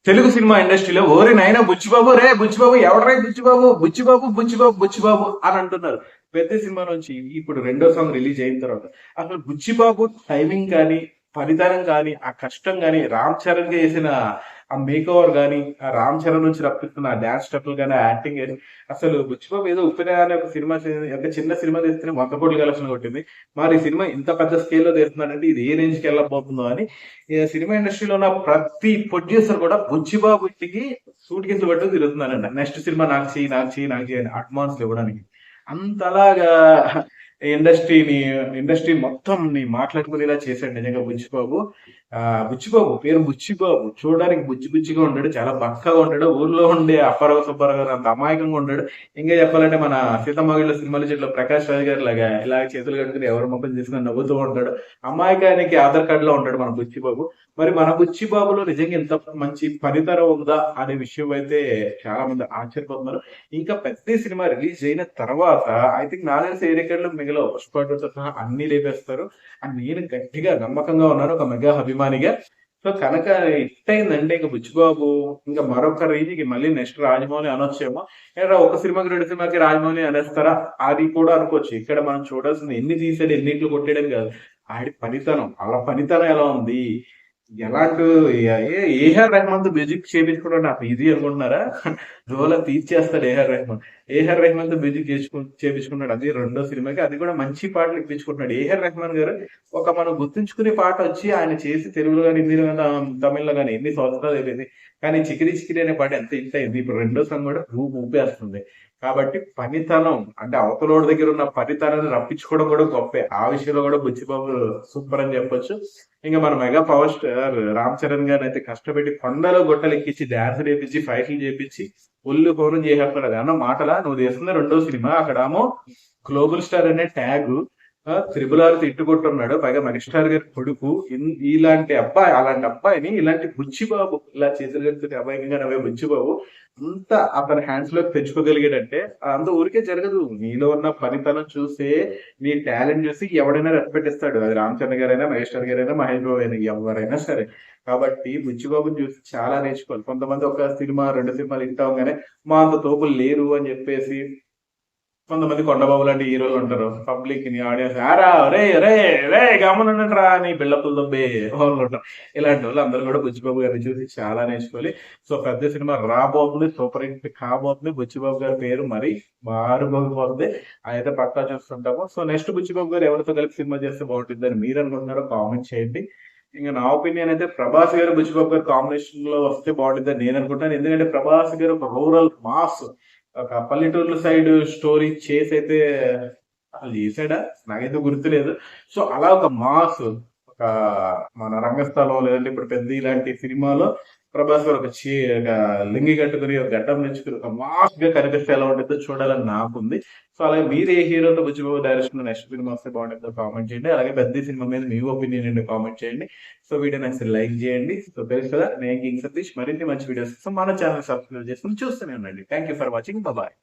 Telugu cinema ఇండస్ట్రీలో ఓరి నాయనా బుచ్చిబాబు రే బుచ్చిబాబు ఎవడరా బుచ్చిబాబు బుచ్చిబాబు బుచ్చిబాబు బుచ్చిబాబు అని అంటున్నారు. పెద్ద సినిమా నుంచి ఇప్పుడు రెండో సాంగ్ రిలీజ్ అయిన తర్వాత అసలు బుచ్చిబాబు టైమింగ్ కానీ, పనితనం కానీ, ఆ కష్టం కానీ, రామ్ చరణ్ గా చేసిన ఆ మేక్ ఓవర్ కానీ, ఆ రామ్ చరణ్ నుంచి రప్పిస్తున్న ఆ డాన్స్ స్టెప్పులు కానీ, ఆ యాక్టింగ్ కానీ, అసలు బుచ్చిబాబు ఏదో ఉప్పిన అనే ఒక సినిమా ఒక చిన్న సినిమా తీస్తేనే 100 కోట్ల కలెక్షన్ కొట్టింది. మరి ఈ సినిమా ఇంత పెద్ద స్కేల్లో తీస్తున్నాడంటే ఇది ఏ రేంజ్కి వెళ్ళబోతుందో అని ఈ సినిమా ఇండస్ట్రీలో ఉన్న ప్రతి ప్రొడ్యూసర్ కూడా బుచ్చిబాబు ఇంటికి సూట్ కేసులు పట్టుకు తిరుగుతున్నారంట. నెక్స్ట్ సినిమా నాకు చెయ్యి నాకు చెయ్యి నాకు చెయ్యి అని అడ్వాన్స్ ఇవ్వడానికి. అంతలాగా ఇండస్ట్రీ మొత్తం మాట్లాడుకునేలా చేశాడు నిజంగా బుచ్చిబాబు. బుచ్చిబాబు పేరు బుచ్చిబాబు, చూడడానికి బుజ్జి బుజ్జిగా ఉంటాడు, చాలా బక్కగా ఉంటాడు, ఊర్లో ఉండే అప్పారావు సుబ్బారావు గారు అంత అమాయకంగా ఉంటాడు. ఇంకా చెప్పాలంటే మన సీతమ్మగిళ్ళ సినిమాల చెట్లో ప్రకాష్ రాజ్ గారి లాగా ఇలా చేతులు కట్టుకుని ఎవరి మొక్కలు తీసుకుని నవ్వుతూ ఉంటాడు. అమాయకానికి ఆధార్ కార్డు లో ఉంటాడు మన బుచ్చిబాబు. మరి మన బుచ్చిబాబులో నిజంగా ఎంత మంచి పనితనం ఉందా అనే విషయం అయితే చాలా మంది ఆశ్చర్యపోతున్నారు. ఇంకా పెద్ద సినిమా రిలీజ్ అయిన తర్వాత ఐ థింక్ నాలుగు ఏ రికార్డులు మిగిలిన పుష్పతో సహా అన్ని లేపేస్తారు అని నేను గట్టిగా నమ్మకంగా ఉన్నాను, ఒక మెగా అభిమానిగా. సో కనుక హిట్ అయిందంటే ఇక బుచ్చిబాబు ఇంకా మరొక రేంజ్కి మళ్ళీ నెక్స్ట్ రాజమౌళి అనొచ్చేమో. ఏరా ఒక సినిమాకి రెండు సినిమాకి రాజమౌళి అనేస్తారా అది కూడా అనుకోవచ్చు. ఇక్కడ మనం చూడాల్సింది ఎన్ని తీసాడు ఎన్నిట్లు కొట్టాడని కాదు, ఆడి పనితనం, అలా పనితనం ఎలా ఉంది, ఎలాంటి ఏఆర్ రెహమాన్ తో మ్యూజిక్ చేయించుకోవడం నాకు ఈజీ అనుకుంటున్నారా? రోల తీర్చేస్తాడు ఏఆర్ రెహమాన్. ఏఆర్ రెహమాన్ తో మ్యూజిక్ చేయించుకున్నాడు, అది రెండో సినిమాకి, అది కూడా మంచి పాటలు ఇప్పించుకుంటున్నాడు. ఏఆర్ రెహమాన్ గారు ఒక మనం గుర్తుంచుకునే పాట వచ్చి ఆయన చేసి తెలుగులో కానీ హిందీలో కానీ తమిళ్లో కానీ ఎన్ని సంవత్సరాలు అయిపోయింది, కానీ చికిరి చికిరి అనే పాట ఎంత హిట్ అయింది. ఇప్పుడు రెండో సాంగ్ కూడా ఊపేస్తుంది. కాబట్టి పనితనం అంటే అవతలోడి దగ్గర ఉన్న పనితనాన్ని రప్పించుకోవడం కూడా గొప్పే. ఆ విషయంలో కూడా బుచ్చిబాబు సూపర్ అని చెప్పొచ్చు. ఇంకా మన mega power star Ram Charan గారిని అయితే కష్టపెట్టి కొండలో గొట్టలు ఎక్కించి డాన్స్ చేపించి ఫైట్లు చేపించి ఒళ్ళు పౌరం చేసేస్తున్నాడు. అది అన్న మాటలా నువ్వు చేస్తున్న రెండో సినిమా, అక్కడేమో గ్లోబల్ స్టార్ అనే ట్యాగ్ త్రిబుల్ తిట్టుకుంటున్నాడు, పైగా మెగాస్టార్ గారి కొడుకు. అలాంటి అబ్బాయిని ఇలాంటి బుచ్చిబాబు ఇలా చేతులు కడుతుంటే అబ్బాయిగా నవ్వే బుచ్చిబాబు అంత అతని హ్యాండ్స్ లోకి తెచ్చుకోగలిగాడంటే అంత ఊరికే జరగదు. నీలో ఉన్న పనితనం చూసే, నీ టాలెంట్ చూసి ఎవడైనా రెస్పెక్ట్ ఇస్తాడు. అది రామ్ చరణ్ గారైనా, మెగాస్టార్ గారైనా, మహేష్ బాబు అయినా, ఎవరైనా సరే. కాబట్టి బుచ్చిబాబుని చూసి చాలా నేర్చుకోవాలి. కొంతమంది ఒక సినిమా రెండు సినిమాలు హిట్ అవగానే మా అంత తోపులు లేరు అని చెప్పేసి కొంతమంది కొండబాబు లాంటి హీరోలు ఉంటారు, పబ్లిక్ ని ఆడియన్స్ ఆరా రే రే రే గమనండి అని బిల్డప్లు దొబ్బే వాళ్ళు ఉంటారు. ఇలాంటి వాళ్ళు అందరూ కూడా బుచ్చిబాబు గారిని చూసి చాలా నేర్చుకోవాలి. సో పెద్ద సినిమా రాబోతుంది, సూపర్ హిట్ కాబోతుంది. బుచ్చిబాబు గారి పేరు మరి మారుమోగిపోతుంది, అయితే పక్కా చూస్తుంటాము. సో నెక్స్ట్ బుచ్చిబాబు గారు ఎవరితో కలిపి సినిమా చేస్తే బాగుంటుందని మీరు అనుకుంటున్నారో కామెంట్ చేయండి. ఇంకా నా ఒపీనియన్ అయితే ప్రభాస్ గారు బుచ్చిబాబు గారు కాంబినేషన్ లో వస్తే బాగుంటుందని నేను అనుకుంటాను. ఎందుకంటే ప్రభాస్ గారు ఒక రూరల్ మాస్, ఒక పల్లెటూర్ల సైడ్ స్టోరీ చేసి అయితే అసలు చేసాడా నాకైతే గుర్తులేదు. సో అలా ఒక మాస్, ఒక మన రంగస్థలం లేదంటే ఇప్పుడు పెద్ద ఇలాంటి సినిమాలో ప్రభాస్ గారు ఒక లింగి కట్టుకుని ఒక గడ్డం నెచ్చుకుని ఒక మాస్ గా కనిపిస్తే ఎలా ఉంటుందో చూడాలని నాకుంది. సో అలాగే మీరు ఏ హీరోతో బుచ్చిబాబు డైరెక్షన్ నెక్స్ట్ సినిమా వస్తే బాగుంటుందో కామెంట్ చేయండి. అలాగే పెద్ద సినిమా మీద మీ ఒపీనియన్ ఏంటో కామెంట్ చేయండి. సో వీడియో నచ్చితే లైక్ చేయండి. సో తెలుసు కదా నేను కింగ్ సతీష్, మరిన్ని మంచి వీడియోస్ మన ఛానల్ సబ్స్క్రైబ్ చేసుకుని చూస్తూనే ఉండండి. Thank you for watching, bye.